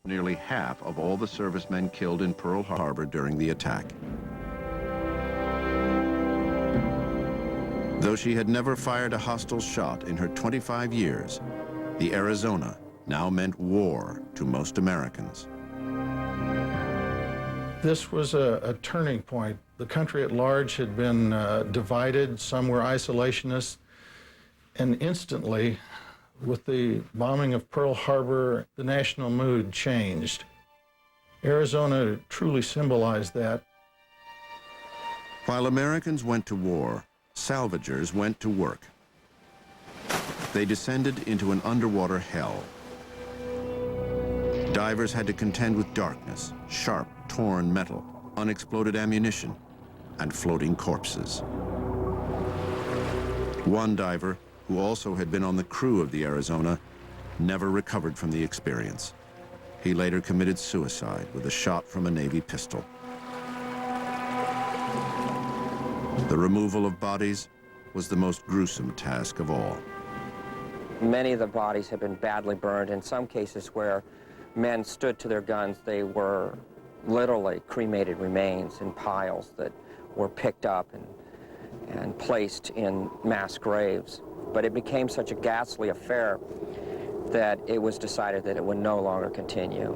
nearly half of all the servicemen killed in Pearl Harbor during the attack. Though she had never fired a hostile shot in her 25 years, the Arizona now meant war to most Americans. This was a turning point. The country at large had been divided. Some were isolationists. And instantly, with the bombing of Pearl Harbor, the national mood changed. Arizona truly symbolized that. While Americans went to war, salvagers went to work. They descended into an underwater hell. Divers had to contend with darkness, sharp, torn metal, unexploded ammunition, and floating corpses. One diver, who also had been on the crew of the Arizona, never recovered from the experience. He later committed suicide with a shot from a Navy pistol. The removal of bodies was the most gruesome task of all. Many of the bodies have been badly burned. In some cases where men stood to their guns, they were literally cremated remains in piles that were picked up and placed in mass graves. But it became such a ghastly affair that it was decided that it would no longer continue.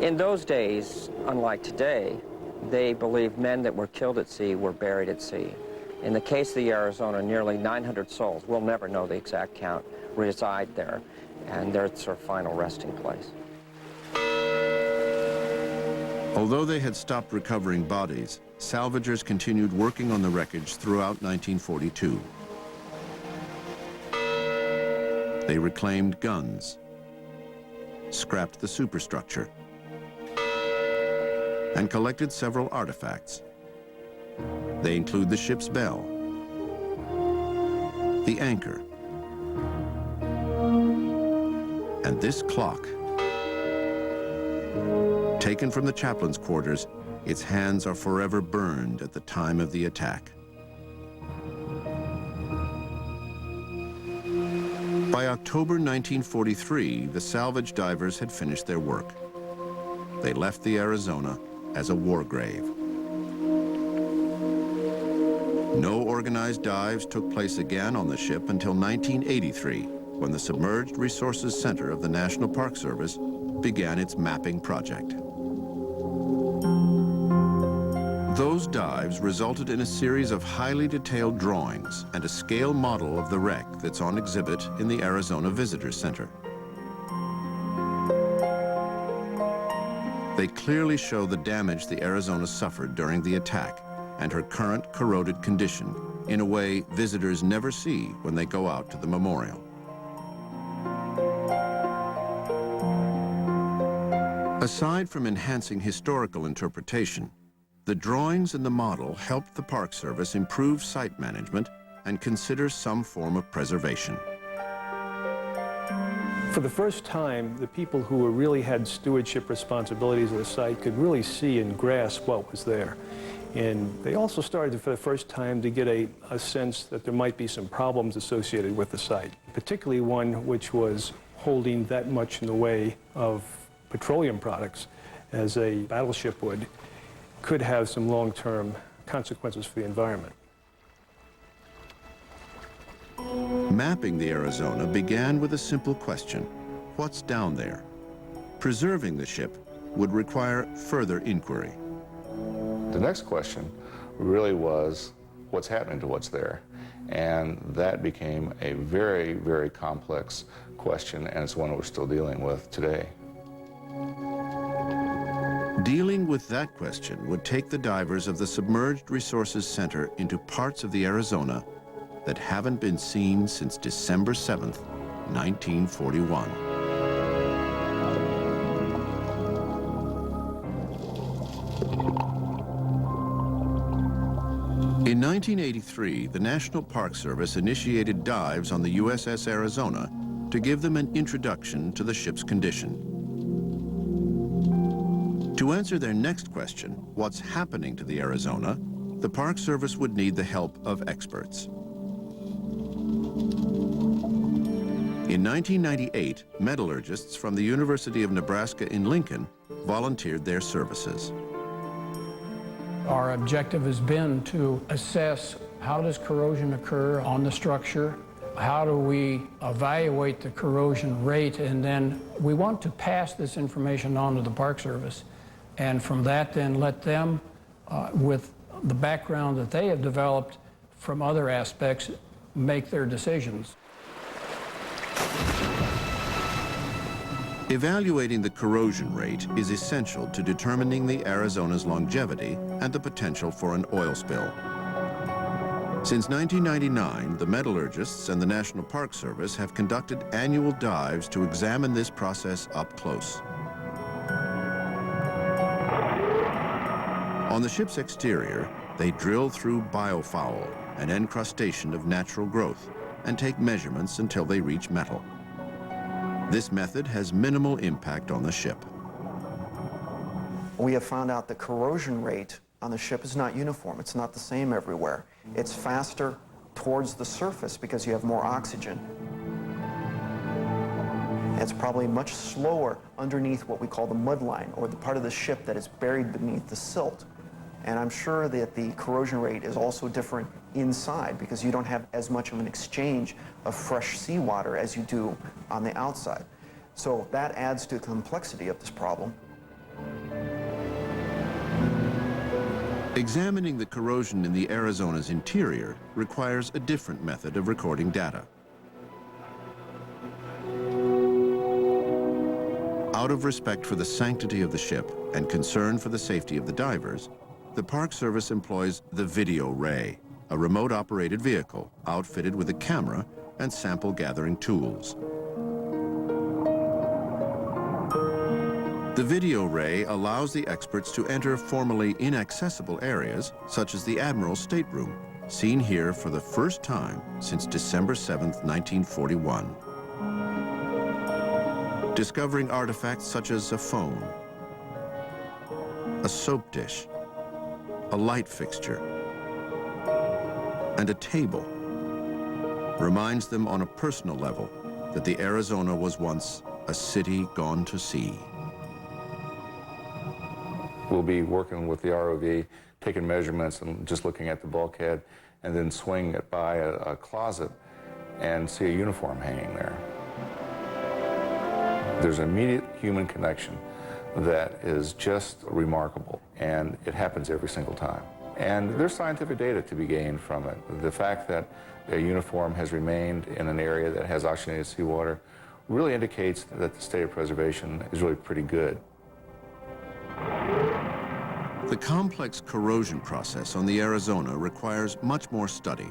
In those days, unlike today, they believed men that were killed at sea were buried at sea. In the case of the Arizona, nearly 900 souls, we'll never know the exact count, reside there, and they're their final resting place. Although they had stopped recovering bodies, salvagers continued working on the wreckage throughout 1942. They reclaimed guns, scrapped the superstructure, and collected several artifacts. They include the ship's bell, the anchor, and this clock. Taken from the chaplain's quarters, its hands are forever burned at the time of the attack. By October 1943, the salvage divers had finished their work. They left the Arizona as a war grave. No organized dives took place again on the ship until 1983, when the Submerged Resources Center of the National Park Service began its mapping project. Those dives resulted in a series of highly detailed drawings and a scale model of the wreck that's on exhibit in the Arizona Visitor Center. They clearly show the damage the Arizona suffered during the attack and her current corroded condition in a way visitors never see when they go out to the memorial. Aside from enhancing historical interpretation, the drawings and the model helped the Park Service improve site management and consider some form of preservation. For the first time, the people who really had stewardship responsibilities of the site could really see and grasp what was there. And they also started for the first time to get a sense that there might be some problems associated with the site, particularly one which was holding that much in the way of petroleum products as a battleship would, could have some long-term consequences for the environment. Mapping the Arizona began with a simple question: what's down there? Preserving the ship would require further inquiry. The next question really was, what's happening to what's there? And that became a very, very complex question, and it's one that we're still dealing with today. Dealing with that question would take the divers of the Submerged Resources Center into parts of the Arizona that haven't been seen since December 7th, 1941. In 1983, the National Park Service initiated dives on the USS Arizona to give them an introduction to the ship's condition. To answer their next question, what's happening to the Arizona, the Park Service would need the help of experts. In 1998, metallurgists from the University of Nebraska in Lincoln volunteered their services. Our objective has been to assess how does corrosion occur on the structure, how do we evaluate the corrosion rate, and then we want to pass this information on to the Park Service. And from that, then let them, with the background that they have developed from other aspects, make their decisions. Evaluating the corrosion rate is essential to determining the Arizona's longevity and the potential for an oil spill. Since 1999, the metallurgists and the National Park Service have conducted annual dives to examine this process up close. On the ship's exterior, they drill through biofoul, an encrustation of natural growth, and take measurements until they reach metal. This method has minimal impact on the ship. We have found out the corrosion rate on the ship is not uniform. It's not the same everywhere. It's faster towards the surface because you have more oxygen. It's probably much slower underneath what we call the mud line, or the part of the ship that is buried beneath the silt. And I'm sure that the corrosion rate is also different inside because you don't have as much of an exchange of fresh seawater as you do on the outside. So that adds to the complexity of this problem. Examining the corrosion in the Arizona's interior requires a different method of recording data. Out of respect for the sanctity of the ship and concern for the safety of the divers, the Park Service employs the video ray, a remote-operated vehicle outfitted with a camera and sample-gathering tools. The video ray allows the experts to enter formerly inaccessible areas, such as the Admiral's stateroom, seen here for the first time since December 7th, 1941. Discovering artifacts such as a phone, a soap dish, a light fixture, and a table reminds them on a personal level that the Arizona was once a city gone to sea. We'll be working with the ROV, taking measurements and just looking at the bulkhead, and then swinging it by a closet and see a uniform hanging there. There's an immediate human connection that is just remarkable, and it happens every single time. And there's scientific data to be gained from it. The fact that a uniform has remained in an area that has oxygenated seawater really indicates that the state of preservation is really pretty good. The complex corrosion process on the Arizona requires much more study.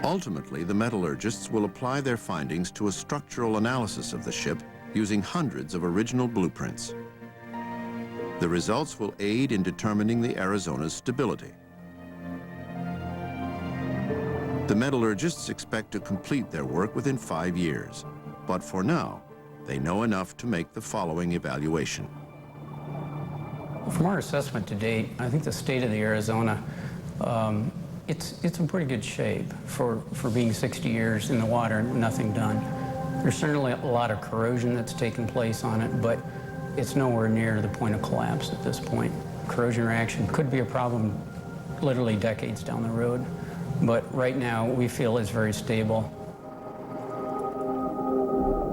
Ultimately, the metallurgists will apply their findings to a structural analysis of the ship using hundreds of original blueprints. The results will aid in determining the Arizona's stability. The metallurgists expect to complete their work within 5 years, but for now, they know enough to make the following evaluation. From our assessment to date, I think the state of the Arizona, it's in pretty good shape for being 60 years in the water and nothing done. There's certainly a lot of corrosion that's taken place on it, but it's nowhere near the point of collapse at this point. Corrosion reaction could be a problem literally decades down the road, but right now we feel it's very stable.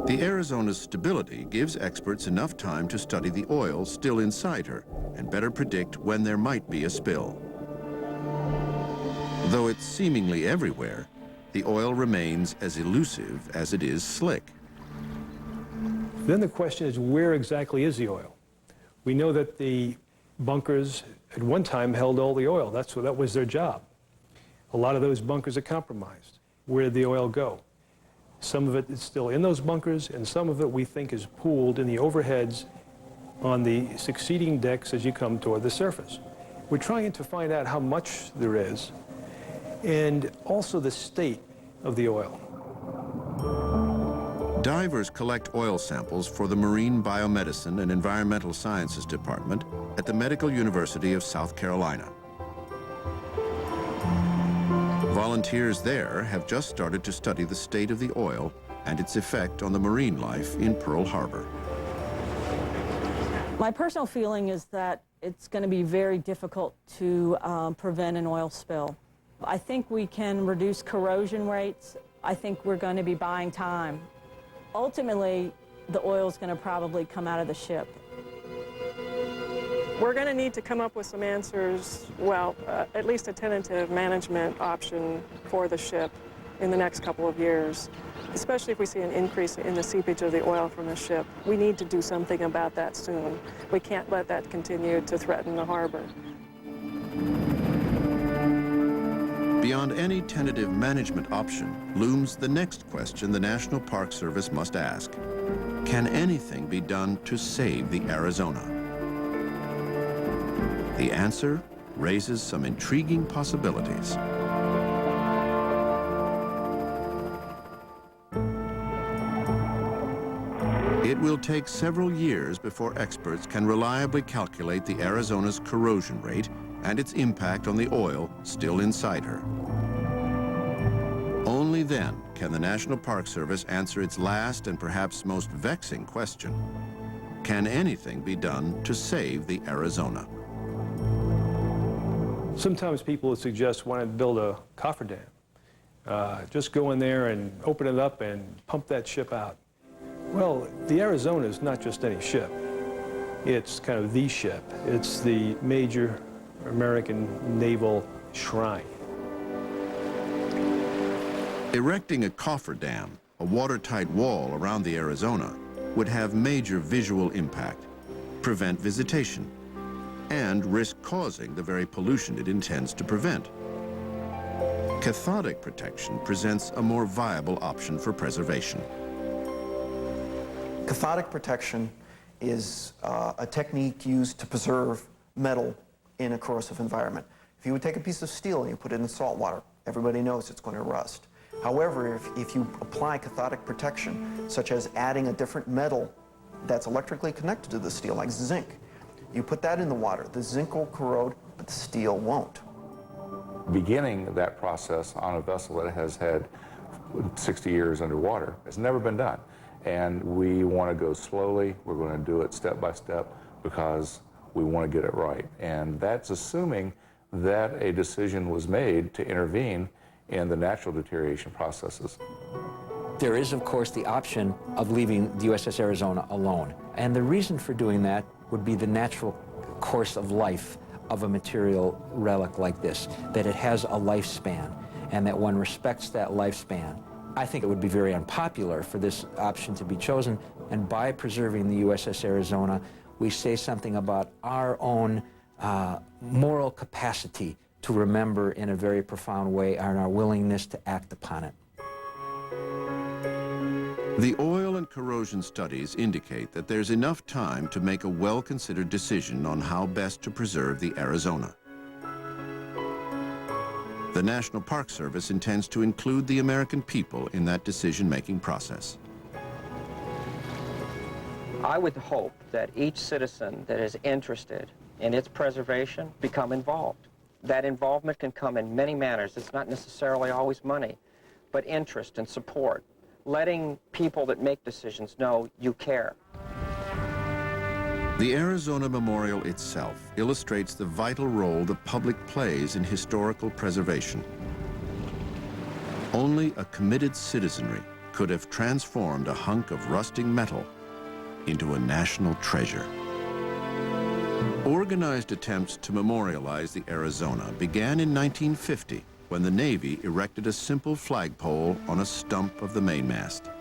The Arizona's stability gives experts enough time to study the oil still inside her and better predict when there might be a spill. Though it's seemingly everywhere, the oil remains as elusive as it is slick. Then the question is, where exactly is the oil? We know that the bunkers at one time held all the oil. That was their job. A lot of those bunkers are compromised. Where did the oil go? Some of it is still in those bunkers, and some of it we think is pooled in the overheads on the succeeding decks as you come toward the surface. We're trying to find out how much there is, and also the state of the oil. Divers collect oil samples for the Marine Biomedicine and Environmental Sciences Department at the Medical University of South Carolina. Volunteers there have just started to study the state of the oil and its effect on the marine life in Pearl Harbor. My personal feeling is that it's going to be very difficult to prevent an oil spill. I think we can reduce corrosion rates. I think we're going to be buying time. Ultimately, the oil is going to probably come out of the ship. We're going to need to come up with some answers, well, at least a tentative management option for the ship in the next couple of years, especially if we see an increase in the seepage of the oil from the ship. We need to do something about that soon. We can't let that continue to threaten the harbor. Beyond any tentative management option looms the next question the National Park Service must ask. Can anything be done to save the Arizona? The answer raises some intriguing possibilities. It will take several years before experts can reliably calculate the Arizona's corrosion rate and its impact on the oil still inside her. Only then can the National Park Service answer its last and perhaps most vexing question. Can anything be done to save the Arizona? Sometimes people would suggest why not build a cofferdam. Just go in there and open it up and pump that ship out. Well, the Arizona is not just any ship. It's kind of the ship. It's the major American naval shrine. Erecting a cofferdam, a watertight wall around the Arizona, would have major visual impact, prevent visitation, and risk causing the very pollution it intends to prevent. Cathodic protection presents a more viable option for preservation. Cathodic protection is a technique used to preserve metal in a corrosive environment. If you would take a piece of steel and you put it in salt water, everybody knows it's going to rust. However, if you apply cathodic protection, such as adding a different metal that's electrically connected to the steel, like zinc, you put that in the water, the zinc will corrode, but the steel won't. Beginning that process on a vessel that has had 60 years underwater has never been done. And we want to go slowly. We're going to do it step by step because we want to get it right. And that's assuming that a decision was made to intervene in the natural deterioration processes. There is, of course, the option of leaving the USS Arizona alone. And the reason for doing that would be the natural course of life of a material relic like this, that it has a lifespan, and that one respects that lifespan. I think it would be very unpopular for this option to be chosen, and by preserving the USS Arizona, we say something about our own moral capacity to remember in a very profound way and our willingness to act upon it. The oil and corrosion studies indicate that there's enough time to make a well-considered decision on how best to preserve the Arizona. The National Park Service intends to include the American people in that decision-making process. I would hope that each citizen that is interested in its preservation become involved. That involvement can come in many manners. It's not necessarily always money, but interest and support. Letting people that make decisions know you care. The Arizona Memorial itself illustrates the vital role the public plays in historical preservation. Only a committed citizenry could have transformed a hunk of rusting metal into a national treasure. Organized attempts to memorialize the Arizona began in 1950 when the Navy erected a simple flagpole on a stump of the mainmast.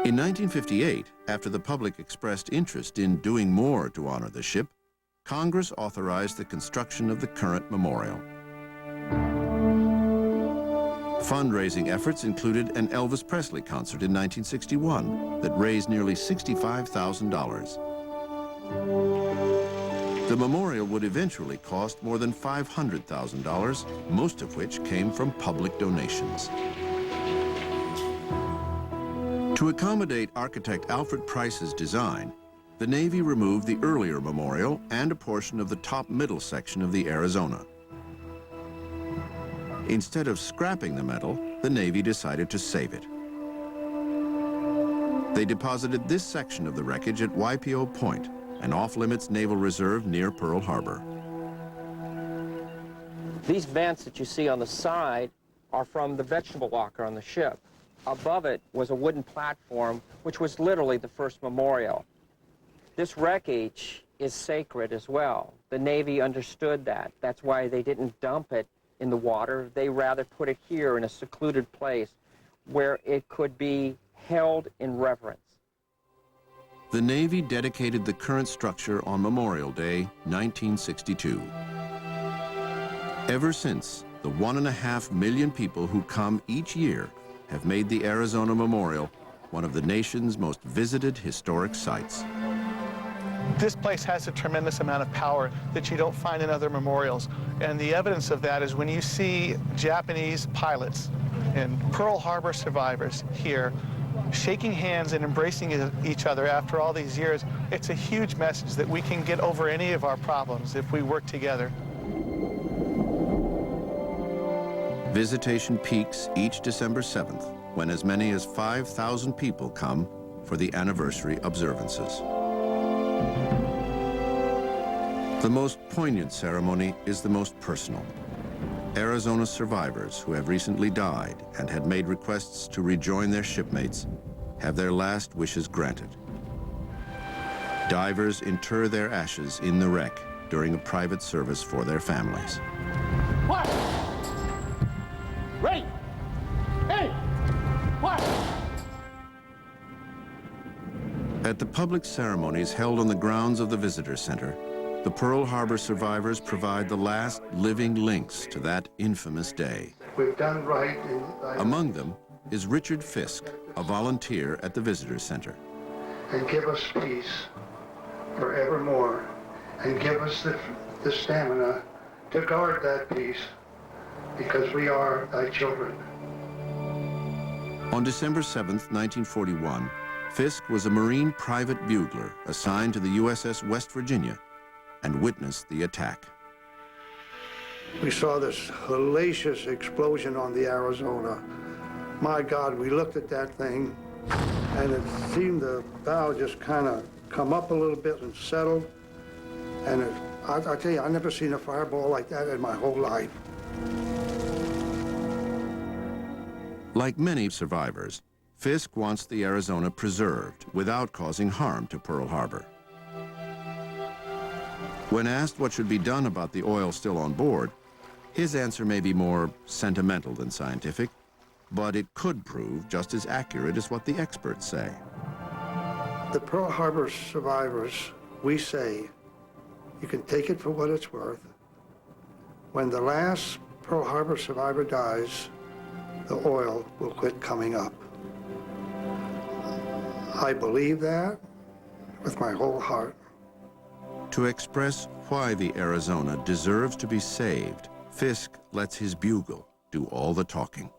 In 1958, after the public expressed interest in doing more to honor the ship, Congress authorized the construction of the current memorial. Fundraising efforts included an Elvis Presley concert in 1961 that raised nearly $65,000. The memorial would eventually cost more than $500,000, most of which came from public donations. To accommodate architect Alfred Price's design, the Navy removed the earlier memorial and a portion of the top middle section of the Arizona. Instead of scrapping the metal, the Navy decided to save it. They deposited this section of the wreckage at YPO Point, an off-limits naval reserve near Pearl Harbor. These vents that you see on the side are from the vegetable locker on the ship. Above it was a wooden platform, which was literally the first memorial. This wreckage is sacred as well. The Navy understood that. That's why they didn't dump it in the water. They rather put it here in a secluded place where it could be held in reverence. The Navy dedicated the current structure on Memorial Day, 1962. Ever since, the 1.5 million people who come each year have made the Arizona Memorial one of the nation's most visited historic sites. This place has a tremendous amount of power that you don't find in other memorials. And the evidence of that is when you see Japanese pilots and Pearl Harbor survivors here shaking hands and embracing each other after all these years, it's a huge message that we can get over any of our problems if we work together. Visitation peaks each December 7th, when as many as 5,000 people come for the anniversary observances. The most poignant ceremony is the most personal. Arizona survivors who have recently died and had made requests to rejoin their shipmates have their last wishes granted. Divers inter their ashes in the wreck during a private service for their families. What? Ready? Hey! What? At the public ceremonies held on the grounds of the Visitor Center, the Pearl Harbor survivors provide the last living links to that infamous day. We've done right. Among them is Richard Fisk, a volunteer at the Visitor Center. And give us peace forevermore, and give us the stamina to guard that peace, because we are thy children. On December 7th, 1941, Fisk was a Marine private bugler assigned to the USS West Virginia and witnessed the attack. We saw this hellacious explosion on the Arizona. My God, we looked at that thing, and it seemed the bow just kind of come up a little bit and settled. And I tell you, I've never seen a fireball like that in my whole life. Like many survivors, Fisk wants the Arizona preserved without causing harm to Pearl Harbor. When asked what should be done about the oil still on board, his answer may be more sentimental than scientific, but it could prove just as accurate as what the experts say. The Pearl Harbor survivors, we say, you can take it for what it's worth. When the last Pearl Harbor survivor dies, the oil will quit coming up. I believe that with my whole heart. To express why the Arizona deserves to be saved, Fisk lets his bugle do all the talking.